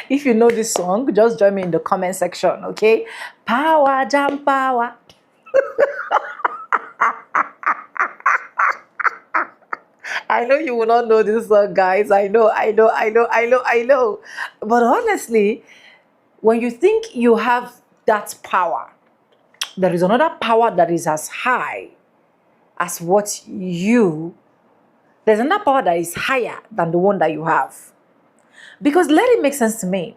If you know this song, just join me in the comment section, okay? Power, jam power. I know you will not know this song, guys. I know. But honestly, when you think you have that power, there is another power that is as high as there's another power that is higher than the one that you have. Because let it make sense to me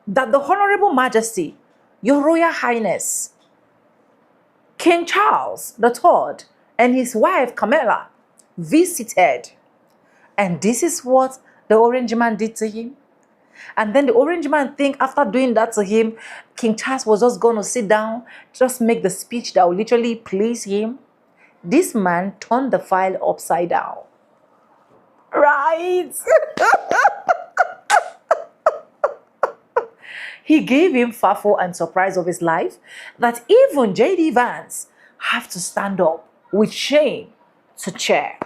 that the Honorable Majesty, Your Royal Highness, King Charles III, and his wife Camilla visited. And this is what the orange man did to him. And then the orange man think after doing that to him, King Charles was just going to sit down, just make the speech that will literally please him. This man turned the file upside down. Right? He gave him farfo and surprise of his life that even J.D. Vance have to stand up with shame to cheer.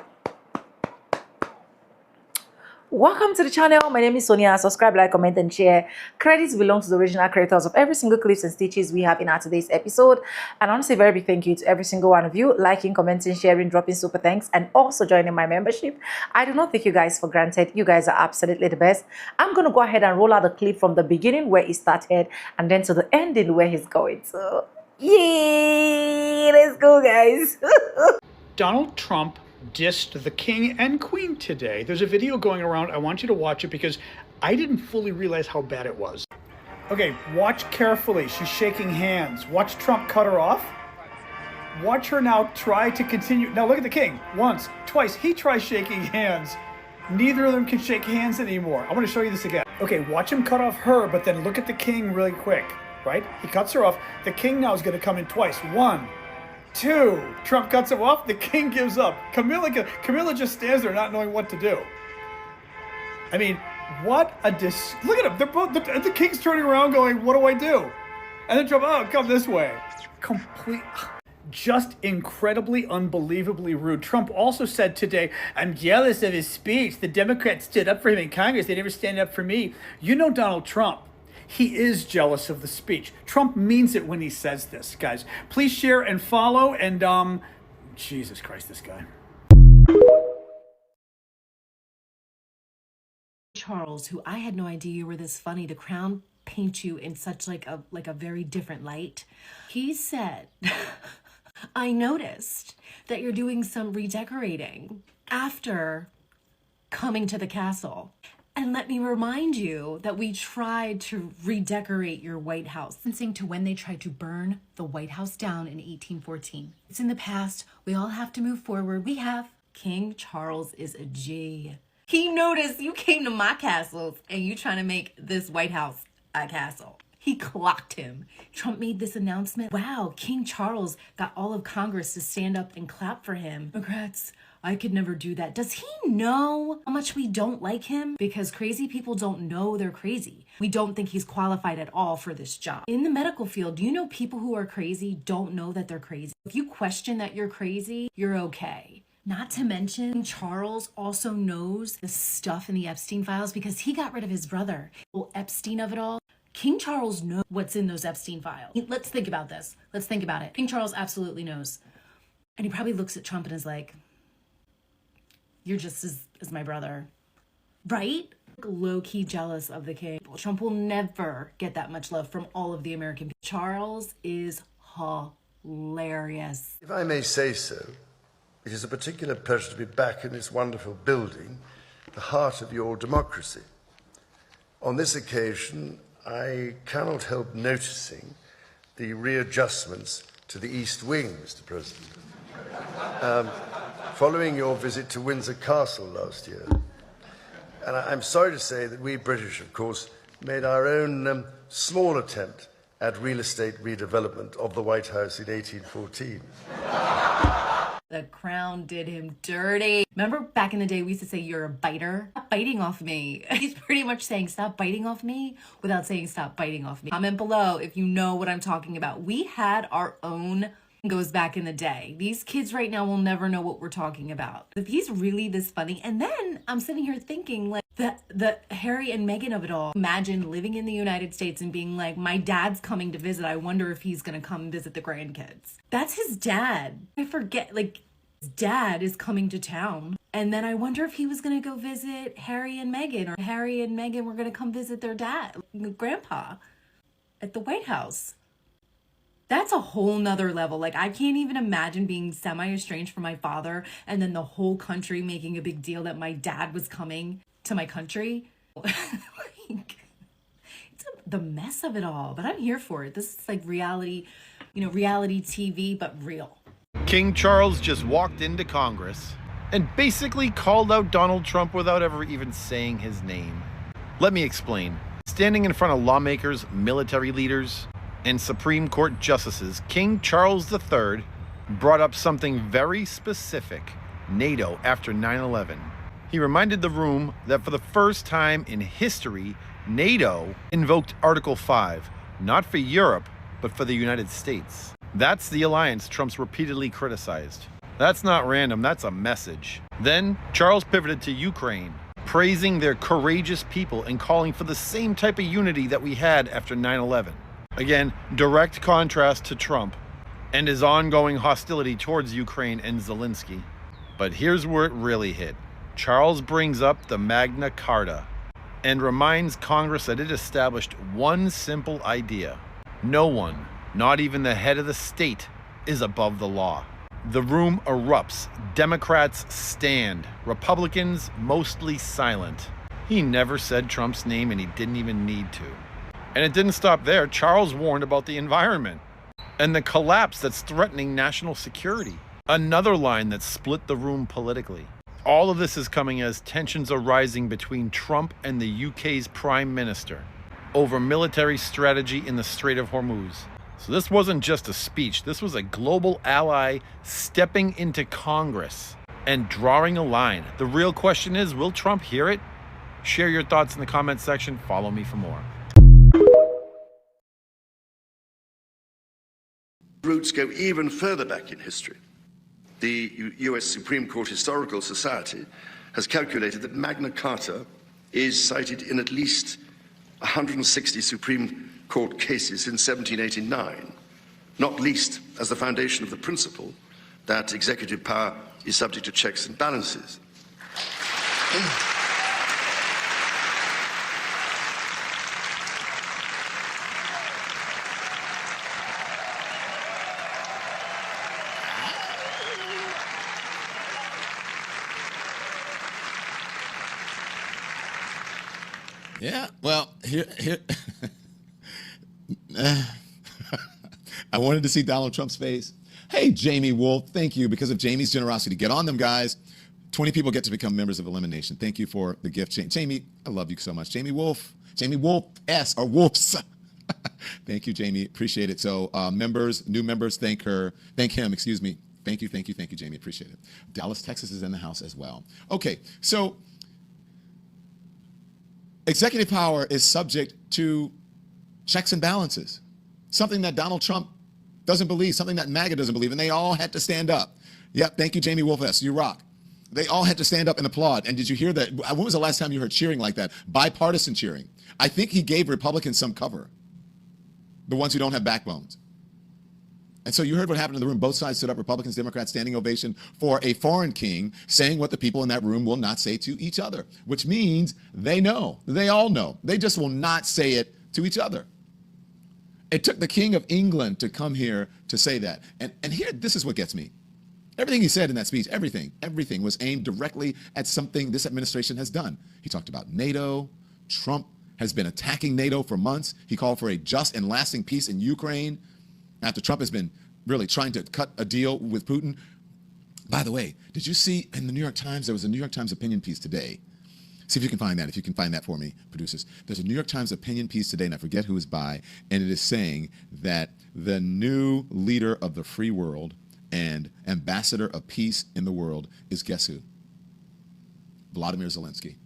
Welcome to the channel. My name is Sonia. Subscribe, like, comment, and share. Credits belong to the original creators of every single clips and stitches we have in our today's episode. And I want to say a very big thank you to every single one of you liking, commenting, sharing, dropping super thanks, and also joining my membership. I do not take you guys for granted. You guys are absolutely the best. I'm going to go ahead and roll out the clip from the beginning where it started and then to the ending where he's going. So, yay! Let's go, guys. Donald Trump dissed the king and queen today. There's a video going around. I want you to watch it because I didn't fully realize how bad it was. Okay, watch carefully. She's shaking hands. Watch Trump cut her off. Watch her now try to continue. Now look at the king. Once, twice. He tries shaking hands. Neither of them can shake hands anymore. I want to show you this again. Okay, watch him cut off her, but then look at the king really quick, right? He cuts her off. The king now is going to come in twice. 1, 2, Trump cuts him off, the king gives up. Camilla just stands there not knowing what to do. I mean, what a look at him, they're both, the king's turning around going, what do I do? And then Trump, oh, come this way. Just incredibly, unbelievably rude. Trump also said today, I'm jealous of his speech. The Democrats stood up for him in Congress. They never stand up for me. You know Donald Trump. He is jealous of the speech. Trump means it when he says this, guys. Please share and follow, and Jesus Christ, this guy. Charles, who I had no idea you were this funny, to crown paint you in such like a very different light. He said, I noticed that you're doing some redecorating after coming to the castle. And let me remind you that we tried to redecorate your White House, listening to when they tried to burn the White House down in 1814. It's in the past. We all have to move forward. We have. King Charles is a G. He noticed you came to my castles and you trying to make this White House a castle. He clocked him. Trump made this announcement. Wow, King Charles got all of Congress to stand up and clap for him. Democrats, I could never do that. Does he know how much we don't like him? Because crazy people don't know they're crazy. We don't think he's qualified at all for this job. In the medical field, do you know people who are crazy don't know that they're crazy? If you question that you're crazy, you're okay. Not to mention, Charles also knows the stuff in the Epstein files because he got rid of his brother. Well, Epstein of it all. King Charles knows what's in those Epstein files. Let's think about this. Let's think about it. King Charles absolutely knows. And he probably looks at Trump and is like, you're just as my brother, right? Low-key jealous of the king. Trump will never get that much love from all of the American people. Charles is hilarious. If I may say so, it is a particular pleasure to be back in this wonderful building, the heart of your democracy. On this occasion, I cannot help noticing the readjustments to the East Wing, Mr. President. Following your visit to Windsor Castle last year. And I'm sorry to say that we British, of course, made our own small attempt at real estate redevelopment of the White House in 1814. The crown did him dirty. Remember back in the day, we used to say, you're a biter? Stop biting off me. He's pretty much saying, stop biting off me without saying, stop biting off me. Comment below if you know what I'm talking about. We had our own goes back in the day. These kids right now will never know what we're talking about. If he's really this funny, and then I'm sitting here thinking, like, The Harry and Meghan of it all. Imagine living in the United States and being like, my dad's coming to visit. I wonder if he's going to come visit the grandkids. That's his dad. I forget, like, his dad is coming to town. And then I wonder if he was going to go visit Harry and Meghan, or Harry and Meghan were going to come visit their dad, grandpa, at the White House. That's a whole nother level. Like, I can't even imagine being semi-estranged from my father and then the whole country making a big deal that my dad was coming to my country. Like, the mess of it all, but I'm here for it. This is like reality, reality TV, but real. King Charles just walked into Congress and basically called out Donald Trump without ever even saying his name. Let me explain. Standing in front of lawmakers, military leaders, and Supreme Court justices, King Charles III brought up something very specific: NATO after 9/11. He reminded the room that for the first time in history, NATO invoked Article 5, not for Europe, but for the United States. That's the alliance Trump's repeatedly criticized. That's not random, that's a message. Then, Charles pivoted to Ukraine, praising their courageous people and calling for the same type of unity that we had after 9/11. Again, direct contrast to Trump and his ongoing hostility towards Ukraine and Zelensky. But here's where it really hit. Charles brings up the Magna Carta and reminds Congress that it established one simple idea: no one, not even the head of the state, is above the law. The room erupts. Democrats stand. Republicans mostly silent. He never said Trump's name, and he didn't even need to. And it didn't stop there. Charles warned about the environment and the collapse that's threatening national security. Another line that split the room politically. All of this is coming as tensions are rising between Trump and the UK's Prime Minister over military strategy in the Strait of Hormuz. So this wasn't just a speech. This was a global ally stepping into Congress and drawing a line. The real question is, will Trump hear it? Share your thoughts in the comments section. Follow me for more. Roots go even further back in history. The US Supreme Court Historical Society has calculated that Magna Carta is cited in at least 160 Supreme Court cases in 1789, not least as the foundation of the principle that executive power is subject to checks and balances. Yeah, well, here, I wanted to see Donald Trump's face. Hey, Jamie Wolf, thank you because of Jamie's generosity. Get on them, guys. 20 people get to become members of Elimination. Thank you for the gift. Jamie, I love you so much. Jamie Wolf S, or Wolfs. Thank you, Jamie. Appreciate it. So members, new members, thank him, excuse me. Thank you, Jamie. Appreciate it. Dallas, Texas is in the house as well. Okay, so executive power is subject to checks and balances, something that Donald Trump doesn't believe, something that MAGA doesn't believe, and they all had to stand up. Yep, thank you, Jamie Wolf S. You rock. They all had to stand up and applaud. And did you hear that? When was the last time you heard cheering like that? Bipartisan cheering. I think he gave Republicans some cover, the ones who don't have backbones. And so you heard what happened in the room. Both sides stood up, Republicans, Democrats, standing ovation for a foreign king saying what the people in that room will not say to each other, which means they know. They all know. They just will not say it to each other. It took the King of England to come here to say that. And here, this is what gets me. Everything he said in that speech, everything was aimed directly at something this administration has done. He talked about NATO. Trump has been attacking NATO for months. He called for a just and lasting peace in Ukraine after Trump has been really trying to cut a deal with Putin. By the way, did you see in the New York Times, there was a New York Times opinion piece today. See if you can find that, if you can find that for me, producers. There's a New York Times opinion piece today, and I forget who it's by, and it is saying that the new leader of the free world and ambassador of peace in the world is, guess who? Vladimir Zelensky.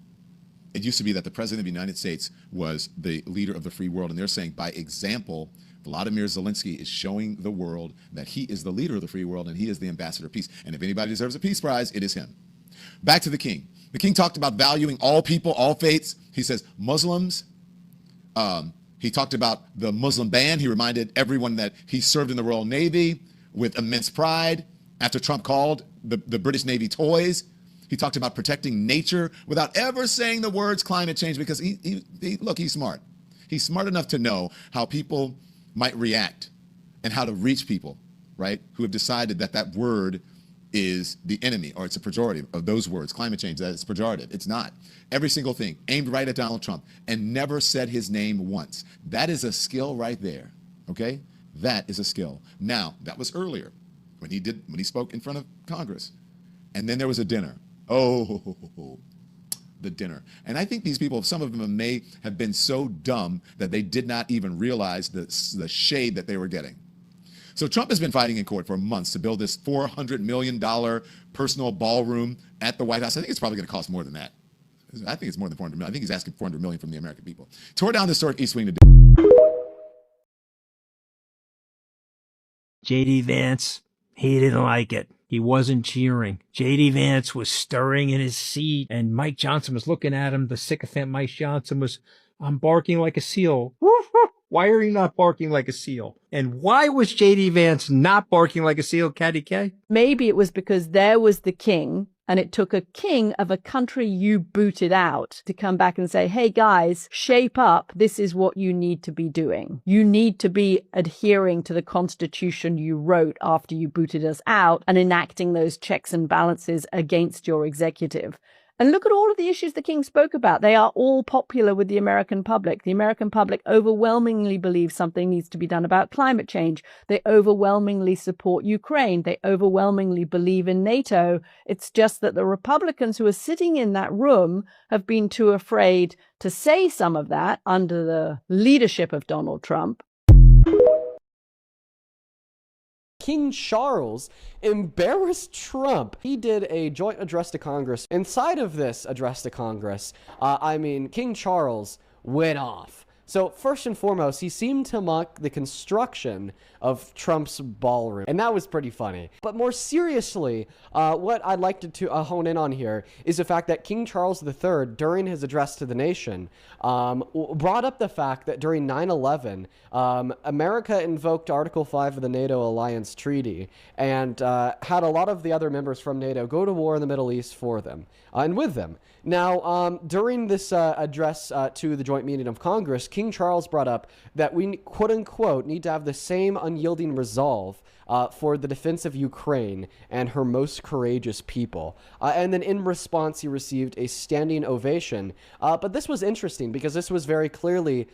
It used to be that the president of the United States was the leader of the free world, and they're saying by example, Vladimir Zelensky is showing the world that he is the leader of the free world and he is the ambassador of peace. And if anybody deserves a peace prize, it is him. Back to the king. The king talked about valuing all people, all faiths. He says Muslims. He talked about the Muslim ban. He reminded everyone that he served in the Royal Navy with immense pride after Trump called the British Navy toys. He talked about protecting nature without ever saying the words climate change, because look, he's smart. He's smart enough to know how people might react and how to reach people, right, who have decided that that word is the enemy, or it's a pejorative of those words, climate change, that it's pejorative. It's not. Every single thing aimed right at Donald Trump and never said his name once. That is a skill right there, okay? That is a skill. Now, that was earlier when he spoke in front of Congress. And then there was a dinner. Oh, the dinner. And I think these people, some of them may have been so dumb that they did not even realize the shade that they were getting. So Trump has been fighting in court for months to build this $400 million personal ballroom at the White House. I think it's probably going to cost more than that. I think it's more than 400 million. I think he's asking 400 million from the American people. Tore down the historic East Wing to J.D. Vance, he didn't like it. He wasn't cheering. J.D. Vance was stirring in his seat, and Mike Johnson was looking at him. The sycophant Mike Johnson was, I'm barking like a seal. Why are you not barking like a seal? And why was J.D. Vance not barking like a seal, Caddy K? Maybe it was because there was the king, and it took a king of a country you booted out to come back and say, hey guys, shape up. This is what you need to be doing. You need to be adhering to the constitution you wrote after you booted us out and enacting those checks and balances against your executive. And look at all of the issues the king spoke about. They are all popular with the American public. The American public overwhelmingly believes something needs to be done about climate change. They overwhelmingly support Ukraine. They overwhelmingly believe in NATO. It's just that the Republicans who are sitting in that room have been too afraid to say some of that under the leadership of Donald Trump. King Charles embarrassed Trump. He did a joint address to Congress. Inside of this address to Congress, King Charles went off. So first and foremost, he seemed to mock the construction of Trump's ballroom, and that was pretty funny. But more seriously, what I'd like to hone in on here is the fact that King Charles III, during his address to the nation, brought up the fact that during 9/11, America invoked Article 5 of the NATO Alliance Treaty and had a lot of the other members from NATO go to war in the Middle East for them and with them. Now, during this address to the joint meeting of Congress, King Charles brought up that we, quote unquote, need to have the same unyielding resolve for the defense of Ukraine and her most courageous people. And then in response, he received a standing ovation. But this was interesting because this was very clearly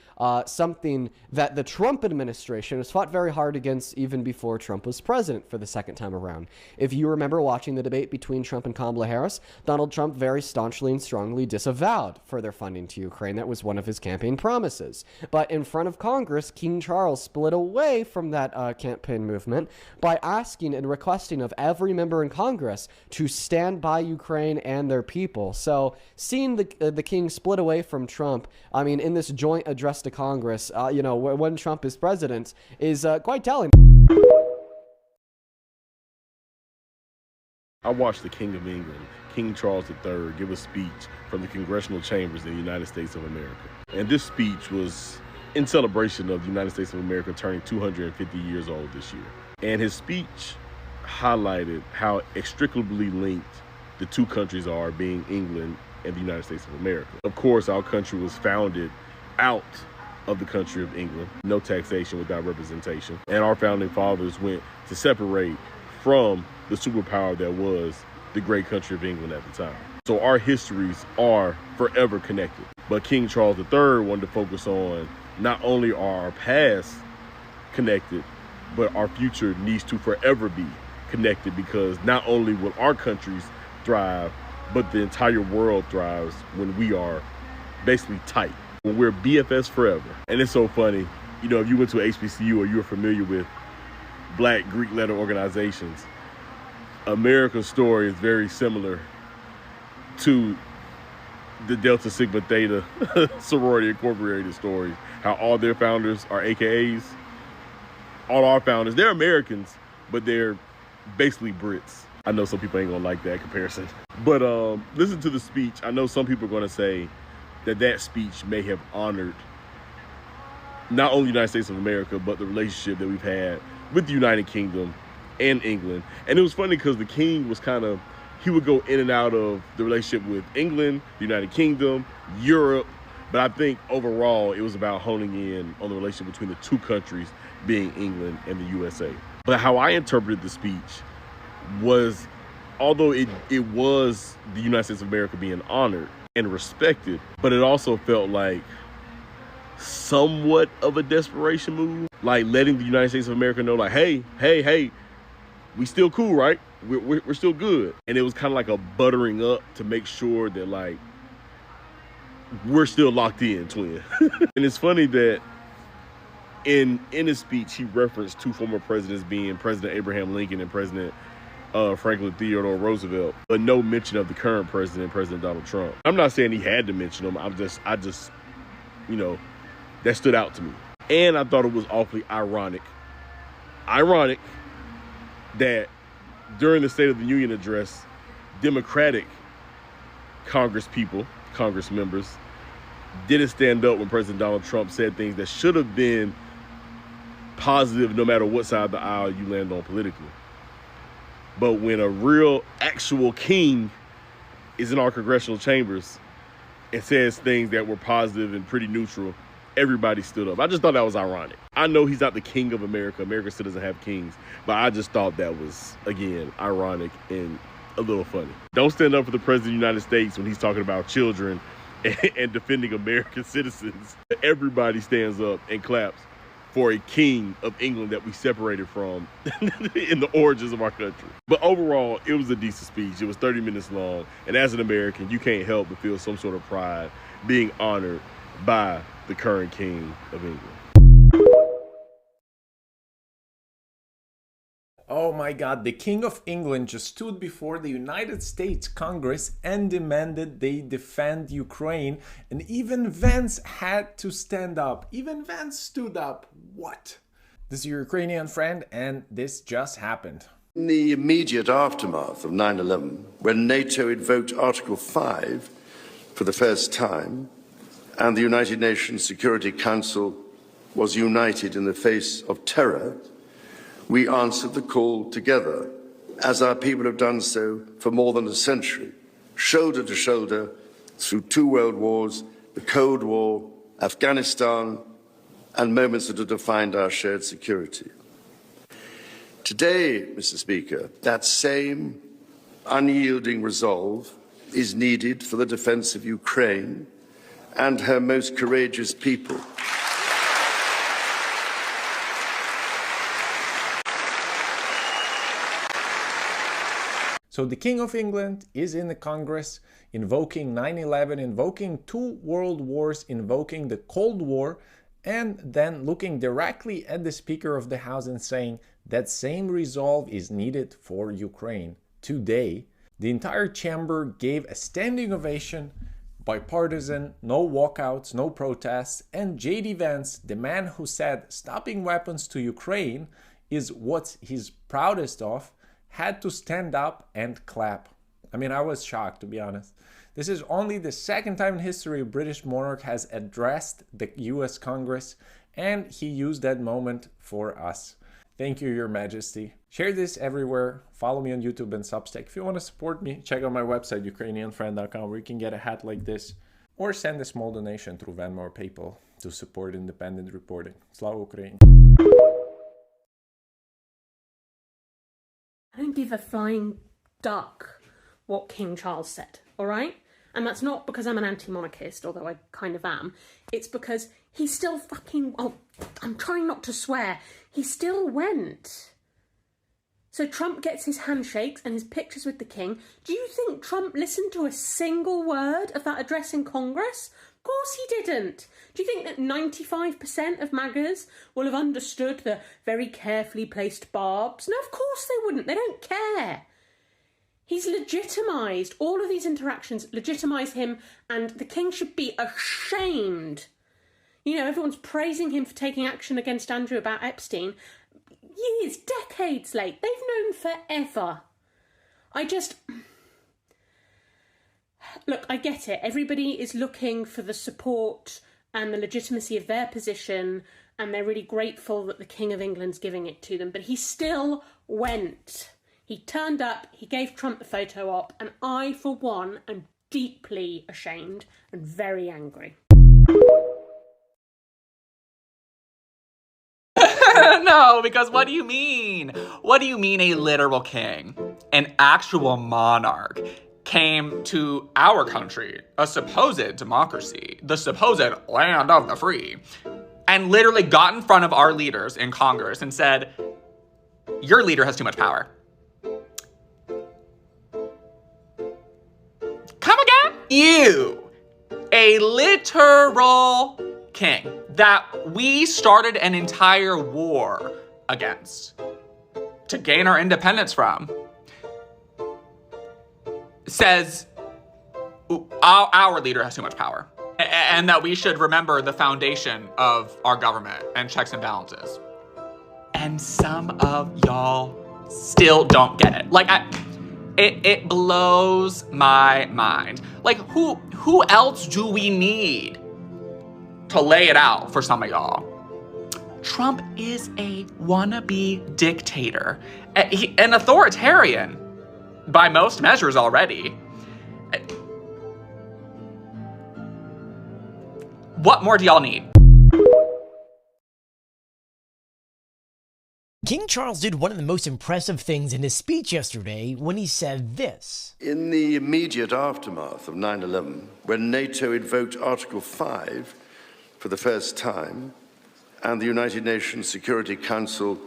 something that the Trump administration has fought very hard against even before Trump was president for the second time around. If you remember watching the debate between Trump and Kamala Harris, Donald Trump very staunchly and strongly disavowed further funding to Ukraine. That was one of his campaign promises. But in front of Congress, King Charles split away from that campaign movement by asking and requesting of every member in Congress to stand by Ukraine and their people. So seeing the king split away from Trump, I mean, in this joint address to Congress, when Trump is president, is quite telling. I watched the King of England, King Charles III, give a speech from the congressional chambers in the United States of America. And this speech was in celebration of the United States of America turning 250 years old this year. And his speech highlighted how inextricably linked the two countries are, being England and the United States of America. Of course, our country was founded out of the country of England, no taxation without representation. And our founding fathers went to separate from the superpower that was the great country of England at the time. So our histories are forever connected. But King Charles III wanted to focus on not only are our past connected, but our future needs to forever be connected, because not only will our countries thrive, but the entire world thrives when we are basically tight, when we're BFS forever. And it's so funny, if you went to a HBCU or you're familiar with Black Greek letter organizations, America's story is very similar to the Delta Sigma Theta Sorority Incorporated stories, how all their founders are AKAs. All our founders, they're Americans, but they're basically Brits. I know some people ain't gonna like that comparison. But listen to the speech. I know some people are gonna say that speech may have honored not only the United States of America, but the relationship that we've had with the United Kingdom and England. And it was funny because the king was he would go in and out of the relationship with England, the United Kingdom, Europe. But I think overall, it was about honing in on the relationship between the two countries, being England and the USA. But how I interpreted the speech was, although it was the United States of America being honored and respected, but it also felt like somewhat of a desperation move, like letting the United States of America know, like, hey, we still cool, right? We're still good. And it was kind of like a buttering up to make sure that, like, we're still locked in, twin. And it's funny that in his speech, he referenced two former presidents, being President Abraham Lincoln and President Franklin Theodore Roosevelt, but no mention of the current president, President Donald Trump. I'm not saying he had to mention them. I just, that stood out to me. And I thought it was awfully ironic that during the State of the Union address, Democratic Congress members, didn't stand up when President Donald Trump said things that should have been positive no matter what side of the aisle you land on politically. But when a real actual king is in our congressional chambers and says things that were positive and pretty neutral, everybody stood up. I just thought that was ironic. I know he's not the king of America. America still doesn't have kings. But I just thought that was, again, ironic and a little funny. Don't stand up for the President of the United States when he's talking about children and defending American citizens. Everybody stands up and claps for a king of England that we separated from in the origins of our country. But overall, it was a decent speech. It was 30 minutes long. And as an American, you can't help but feel some sort of pride being honored by the current king of England. Oh my God, the King of England just stood before the United States Congress and demanded they defend Ukraine, and even Vance had to stand up. Even Vance stood up. What? This is your Ukrainian friend, and this just happened. In the immediate aftermath of 9/11, when NATO invoked Article 5 for the first time, and the United Nations Security Council was united in the face of terror, we answered the call together, as our people have done so for more than a century, shoulder to shoulder, through 2 world wars, the Cold War, Afghanistan, and moments that have defined our shared security. Today, Mr. Speaker, that same unyielding resolve is needed for the defense of Ukraine and her most courageous people. So the King of England is in the Congress invoking 9/11, invoking 2 world wars, invoking the Cold War, and then looking directly at the Speaker of the House and saying that same resolve is needed for Ukraine. Today, the entire chamber gave a standing ovation, bipartisan, no walkouts, no protests, and J.D. Vance, the man who said stopping weapons to Ukraine is what he's proudest of, had to stand up and clap. I mean, I was shocked, to be honest. This is only the second time in history a British monarch has addressed the US Congress, and he used that moment for us. Thank you, Your Majesty. Share this everywhere. Follow me on YouTube and Substack. If you want to support me, check out my website, ukrainianfriend.com, where you can get a hat like this, or send a small donation through Venmo or PayPal to support independent reporting. Slava Ukraini! I don't give a flying duck what King Charles said, all right? And that's not because I'm an anti-monarchist, although I kind of am. It's because he still fucking... Oh, I'm trying not to swear. He still went. So Trump gets his handshakes and his pictures with the king. Do you think Trump listened to a single word of that address in Congress? Of course he didn't. Do you think that 95% of MAGAs will have understood the very carefully placed barbs? No, of course they wouldn't. They don't care. He's legitimised, all of these interactions legitimise him, and the king should be ashamed. You know, everyone's praising him for taking action against Andrew about Epstein. Years, decades late. They've known forever. I just... Look, I get it. Everybody is looking for the support and the legitimacy of their position, and they're really grateful that the King of England's giving it to them. But he still went. He turned up, he gave Trump the photo op, and I, for one, am deeply ashamed and very angry. No, because what do you mean? What do you mean a literal king, an actual monarch, came to our country, a supposed democracy, the supposed land of the free, and literally got in front of our leaders in Congress and said, your leader has too much power. Come again? You, a literal king that we started an entire war against to gain our independence from, says our leader has too much power and that we should remember the foundation of our government and checks and balances. And some of y'all still don't get it. Like, it blows my mind. Like, who else do we need to lay it out for some of y'all? Trump is a wannabe dictator, an authoritarian by most measures already. What more do y'all need? King Charles did one of the most impressive things in his speech yesterday when he said this. In the immediate aftermath of 9/11, when NATO invoked Article 5 for the first time, and the United Nations Security Council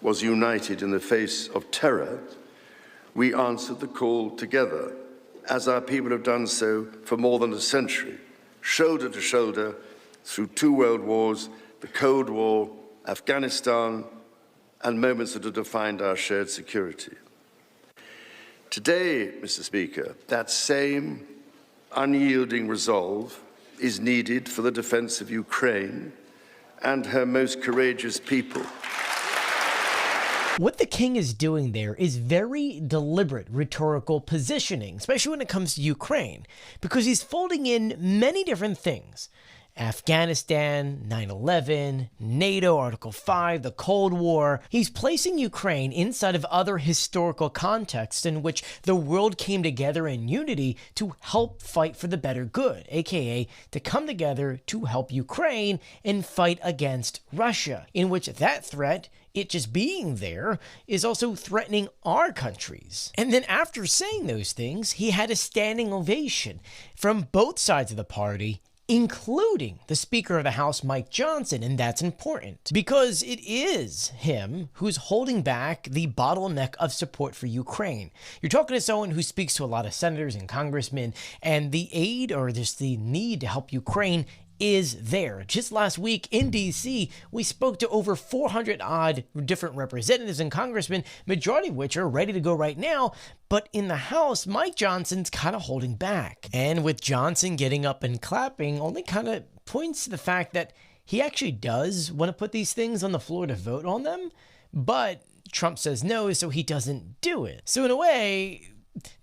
was united in the face of terror, we answered the call together, as our people have done so for more than a century, shoulder to shoulder, through 2 world wars, the Cold War, Afghanistan, and moments that have defined our shared security. Today, Mr. Speaker, that same unyielding resolve is needed for the defense of Ukraine and her most courageous people. What the king is doing there is very deliberate rhetorical positioning, especially when it comes to Ukraine, because he's folding in many different things. Afghanistan, 9/11, NATO, Article 5, the Cold War. He's placing Ukraine inside of other historical contexts in which the world came together in unity to help fight for the better good, aka to come together to help Ukraine and fight against Russia, in which that threat, it just being there, is also threatening our countries. And then after saying those things, he had a standing ovation from both sides of the party, including the Speaker of the House, Mike Johnson, and that's important because it is him who's holding back the bottleneck of support for Ukraine. You're talking to someone who speaks to a lot of senators and congressmen, and the aid or just the need to help Ukraine is there. Just last week in DC, we spoke to over 400 odd different representatives and congressmen, majority of which are ready to go right now. But in the House, Mike Johnson's kind of holding back. And with Johnson getting up and clapping, only kind of points to the fact that he actually does want to put these things on the floor to vote on them. But Trump says no, so he doesn't do it. So in a way,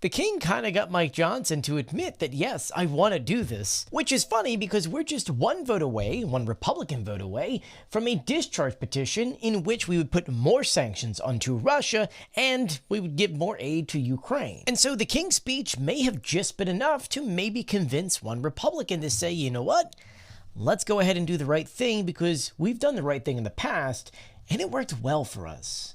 the king kind of got Mike Johnson to admit that, yes, I want to do this, which is funny because we're just one vote away, one Republican vote away, from a discharge petition in which we would put more sanctions onto Russia and we would give more aid to Ukraine. And so the king's speech may have just been enough to maybe convince one Republican to say, you know what, let's go ahead and do the right thing because we've done the right thing in the past and it worked well for us.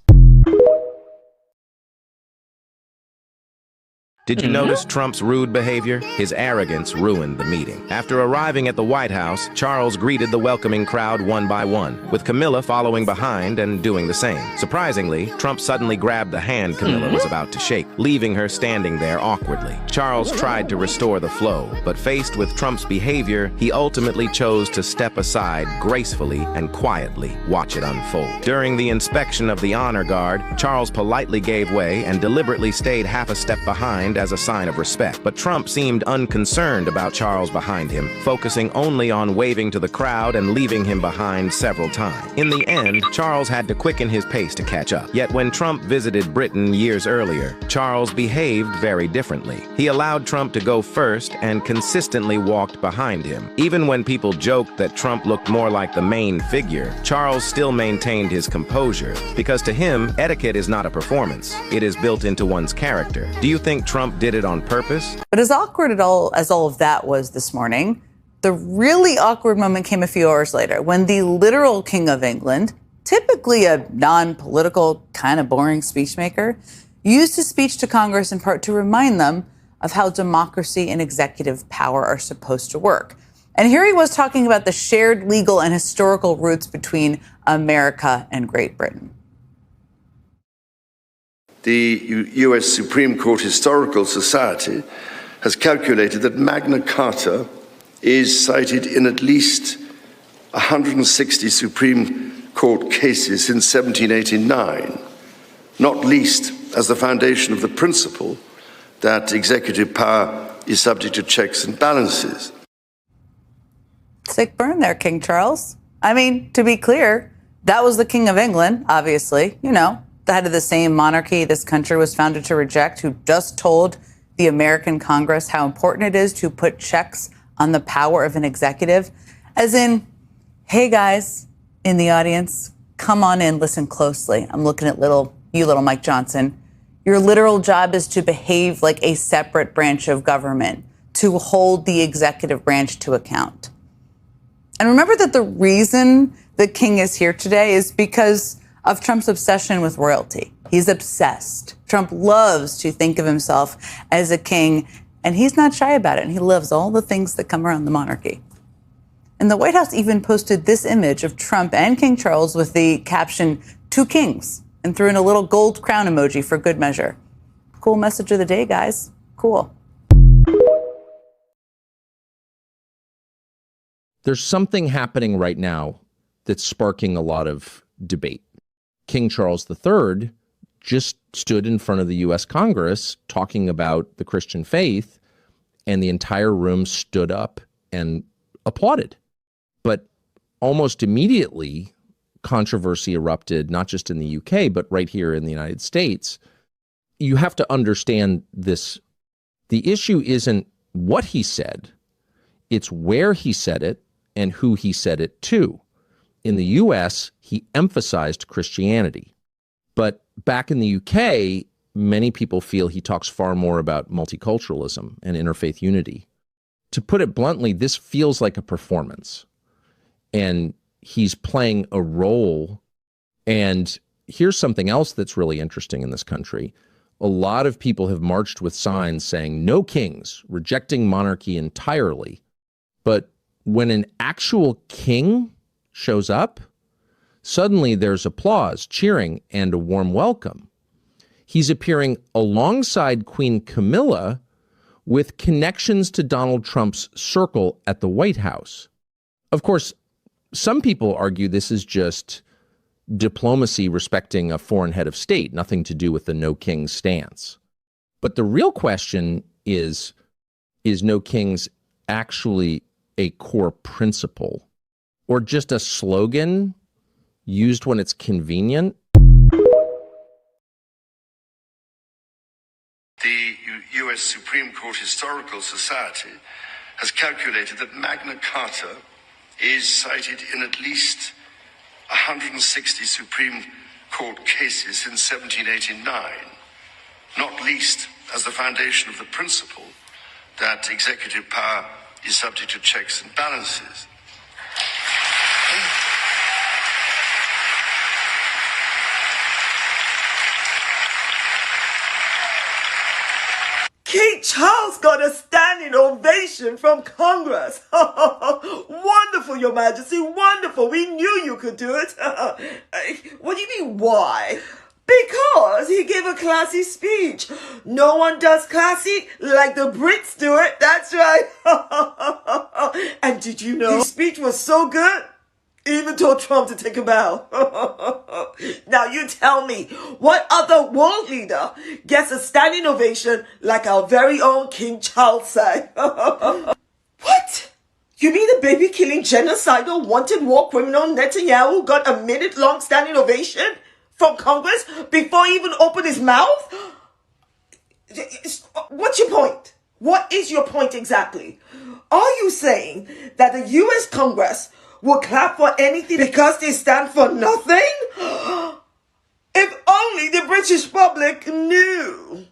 Did you notice Trump's rude behavior? His arrogance ruined the meeting. After arriving at the White House, Charles greeted the welcoming crowd one by one, with Camilla following behind and doing the same. Surprisingly, Trump suddenly grabbed the hand Camilla was about to shake, leaving her standing there awkwardly. Charles tried to restore the flow, but faced with Trump's behavior, he ultimately chose to step aside gracefully and quietly watch it unfold. During the inspection of the honor guard, Charles politely gave way and deliberately stayed half a step behind and as a sign of respect. But Trump seemed unconcerned about Charles behind him, focusing only on waving to the crowd and leaving him behind several times. In the end, Charles had to quicken his pace to catch up. Yet when Trump visited Britain years earlier, Charles behaved very differently. He allowed Trump to go first and consistently walked behind him. Even when people joked that Trump looked more like the main figure, Charles still maintained his composure, because to him, etiquette is not a performance. It is built into one's character. Do you think Trump did it on purpose? But as awkward as all of that was this morning, the really awkward moment came a few hours later when the literal King of England, typically a non-political, kind of boring speechmaker, used his speech to Congress in part to remind them of how democracy and executive power are supposed to work. And here he was talking about the shared legal and historical roots between America and Great Britain. The U.S. Supreme Court Historical Society has calculated that Magna Carta is cited in at least 160 Supreme Court cases since 1789, not least as the foundation of the principle that executive power is subject to checks and balances. Sick burn there, King Charles. I mean, to be clear, that was the King of England, obviously, you know, the head of the same monarchy this country was founded to reject, who just told the American Congress how important it is to put checks on the power of an executive. As in, hey guys in the audience, come on in, listen closely. I'm looking at little Mike Johnson. Your literal job is to behave like a separate branch of government, to hold the executive branch to account. And remember that the reason the king is here today is because of Trump's obsession with royalty. He's obsessed. Trump loves to think of himself as a king, and he's not shy about it. And he loves all the things that come around the monarchy. And the White House even posted this image of Trump and King Charles with the caption, "Two Kings," and threw in a little gold crown emoji for good measure. Cool message of the day, guys. Cool. There's something happening right now that's sparking a lot of debate. King Charles III just stood in front of the U.S. Congress talking about the Christian faith, and the entire room stood up and applauded. But almost immediately, controversy erupted, not just in the UK, but right here in the United States. You have to understand this. The issue isn't what he said, it's where he said it and who he said it to. In the US, he emphasized Christianity. But back in the UK, many people feel he talks far more about multiculturalism and interfaith unity. To put it bluntly, this feels like a performance. And he's playing a role. And here's something else that's really interesting in this country. A lot of people have marched with signs saying no kings, rejecting monarchy entirely. But when an actual king shows up, suddenly there's applause, cheering, and a warm welcome. He's appearing alongside Queen Camilla with connections to Donald Trump's circle at the White House. Of course, some people argue this is just diplomacy respecting a foreign head of state, nothing to do with the no kings stance. But the real question is no kings actually a core principle or just a slogan used when it's convenient? The U.S. Supreme Court Historical Society has calculated that Magna Carta is cited in at least 160 Supreme Court cases since 1789, not least as the foundation of the principle that executive power is subject to checks and balances. King Charles got a standing ovation from Congress. Wonderful, Your Majesty, wonderful. We knew you could do it. What do you mean, why? Because he gave a classy speech. No one does classy like the Brits do it. That's right. And did you know his speech was so good? even told Trump to take a bow. Now you tell me, what other world leader gets a standing ovation like our very own King Charles said? What? You mean the baby-killing genocidal wanted war criminal Netanyahu got a minute-long standing ovation from Congress before he even opened his mouth? What's your point? What is your point exactly? Are you saying that the US Congress will clap for anything because they stand for nothing? If only the British public knew.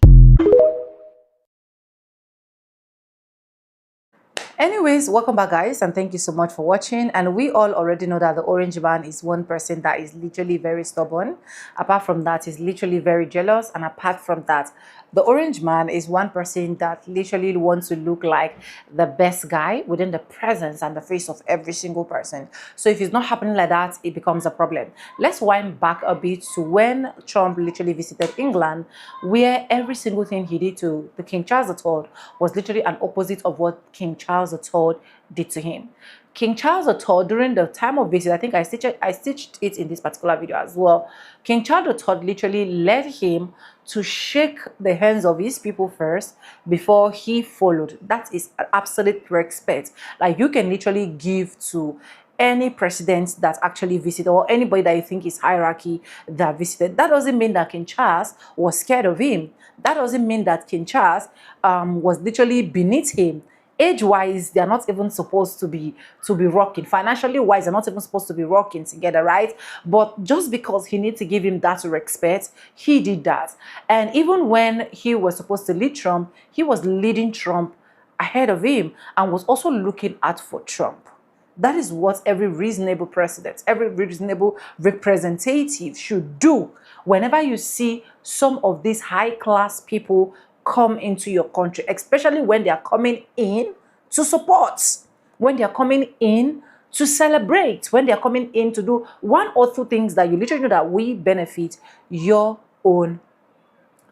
Anyways, welcome back, guys, and thank you so much for watching. And we all already know that the orange man is one person that is literally very stubborn. Apart from that, he's literally very jealous. And apart from that, the orange man is one person that literally wants to look like the best guy within the presence and the face of every single person. So if it's not happening like that, it becomes a problem. Let's wind back a bit to when Trump literally visited England, where every single thing he did to the King Charles III was literally an opposite of what King Charles III did to him. King Charles III, during the time of visit, I think I stitched it in this particular video as well. King Charles III literally led him to shake the hands of his people first before he followed. That is absolute respect. Like, you can literally give to any president that actually visited, or anybody that you think is hierarchy that visited. That doesn't mean that King Charles was scared of him. That doesn't mean that King Charles was literally beneath him. Age-wise, they're not even supposed to be rocking. Financially wise, they're not even supposed to be rocking together, right? But just because he needs to give him that respect, he did that. And even when he was supposed to lead Trump, he was leading Trump ahead of him and was also looking out for Trump. That is what every reasonable president, every reasonable representative should do whenever you see some of these high-class people come into your country, especially when they are coming in to support, when they are coming in to celebrate, when they are coming in to do one or two things that you literally know that will benefit your own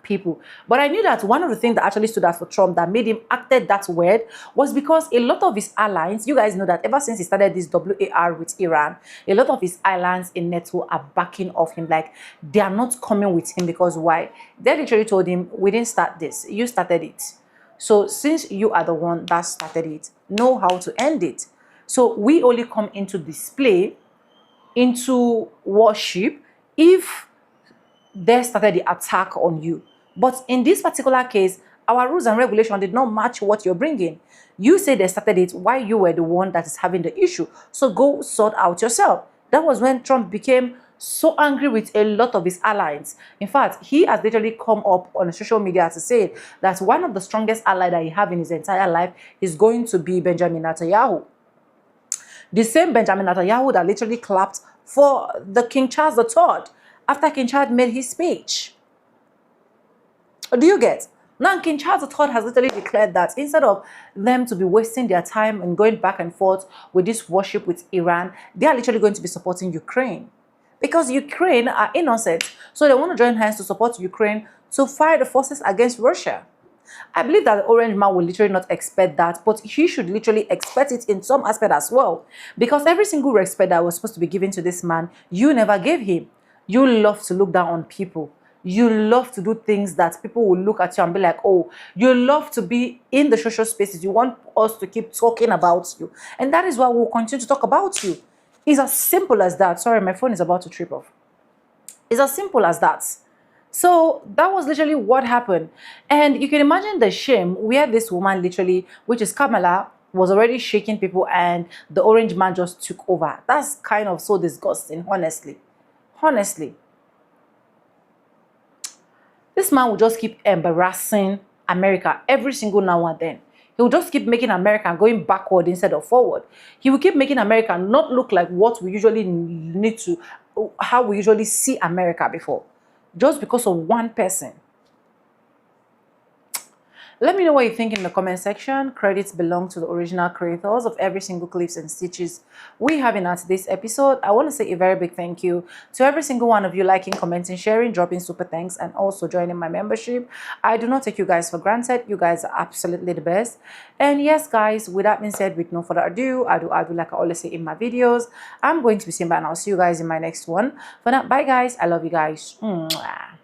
people. But I knew that one of the things that actually stood out for Trump that made him acted that weird was because a lot of his allies, you guys know that ever since he started this WAR with Iran, a lot of his allies in NATO are backing off him. Like, they are not coming with him because why? They literally told him, we didn't start this, you started it. So since you are the one that started it, know how to end it. So we only come into display, into worship, if they started the attack on you. But in this particular case, our rules and regulations did not match what you're bringing. You say they started it while you were the one that is having the issue. So go sort out yourself. That was when Trump became so angry with a lot of his allies. In fact, he has literally come up on social media to say that one of the strongest allies that he has in his entire life is going to be Benjamin Netanyahu. The same Benjamin Netanyahu that literally clapped for the King Charles III after King Charles made his speech. Do you get? Now, King Charles III has literally declared that instead of them to be wasting their time and going back and forth with this worship with Iran, they are literally going to be supporting Ukraine. Because Ukraine are innocent, so they want to join hands to support Ukraine to fight the forces against Russia. I believe that the orange man will literally not expect that, but he should literally expect it in some aspect as well. Because every single respect that was supposed to be given to this man, you never gave him. You love to look down on people. You love to do things that people will look at you and be like, oh, you love to be in the social spaces. You want us to keep talking about you. And that is why we'll continue to talk about you. It's as simple as that. Sorry, my phone is about to trip off. It's as simple as that. So that was literally what happened. And you can imagine the shame where this woman literally, which is Kamala, was already shaking people and the orange man just took over. That's kind of so disgusting, honestly. Honestly. This man will just keep embarrassing America every single now and then. He will just keep making America going backward instead of forward. He will keep making America not look like what we usually need to, how we usually see America before. Just because of one person. Let me know what you think in the comment section. Credits belong to the original creators of every single clips and stitches we have in today's episode. I want to say a very big thank you to every single one of you liking, commenting, sharing, dropping super thanks, and also joining my membership. I do not take you guys for granted. You guys are absolutely the best. And yes, guys, with that being said, with no further ado, I do like I always say in my videos, I'm going to be Simba, and I'll see you guys in my next one. For now, bye guys. I love you guys. Mwah.